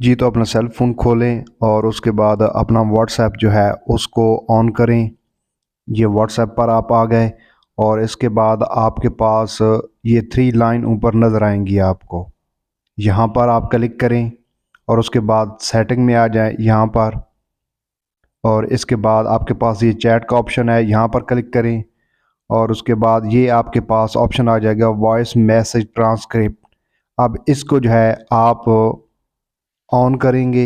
जी, तो अपना cell phone खोलें और उसके बाद अपना व्हाट्सएप जो है उसको ऑन करें। ये व्हाट्सएप पर आप आ गए और इसके बाद आपके पास ये 3 लाइन ऊपर नज़र आएंगी आपको। यहाँ पर आप क्लिक करें और उसके बाद सेटिंग में आ जाएं यहाँ पर, और इसके बाद आपके पास ये चैट का ऑप्शन है, यहाँ पर क्लिक करें और उसके बाद ये आपके पास ऑप्शन आ जाएगा वॉइस मैसेज ट्रांसक्रिप्ट। अब इसको जो है आप ऑन करेंगे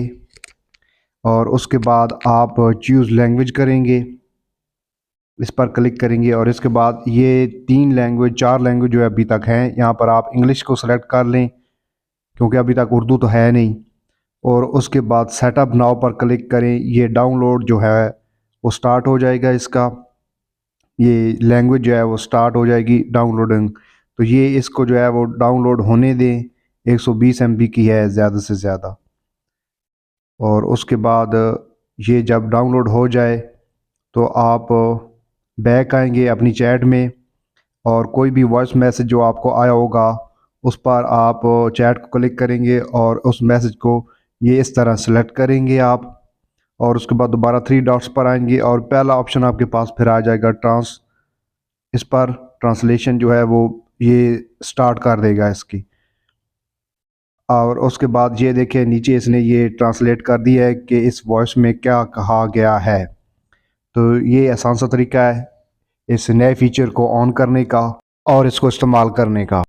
और उसके बाद आप चूज़ लैंग्वेज करेंगे, इस पर क्लिक करेंगे और इसके बाद ये 3 लैंग्वेज 4 लैंग्वेज जो है अभी तक हैं, यहाँ पर आप इंग्लिश को सेलेक्ट कर लें क्योंकि अभी तक उर्दू तो है नहीं। और उसके बाद सेटअप नाउ पर क्लिक करें। ये डाउनलोड जो है वो स्टार्ट हो जाएगा, इसका ये लैंग्वेज जो है वो स्टार्ट हो जाएगी डाउनलोडिंग। तो ये इसको जो है वो डाउनलोड होने दें। 120 MB की है ज़्यादा से ज़्यादा। और उसके बाद ये जब डाउनलोड हो जाए तो आप बैक आएंगे अपनी चैट में और कोई भी वॉइस मैसेज जो आपको आया होगा उस पर आप चैट को क्लिक करेंगे और उस मैसेज को ये इस तरह सेलेक्ट करेंगे आप। और उसके बाद दोबारा 3 डॉट्स पर आएंगे और पहला ऑप्शन आपके पास फिर आ जाएगा ट्रांस। इस पर ट्रांसलेशन जो है वो ये स्टार्ट कर देगा इसकी। और उसके बाद ये देखिए नीचे इसने ये ट्रांसलेट कर दिया है कि इस वॉइस में क्या कहा गया है। तो ये आसान सा तरीका है इस नए फीचर को ऑन करने का और इसको इस्तेमाल करने का।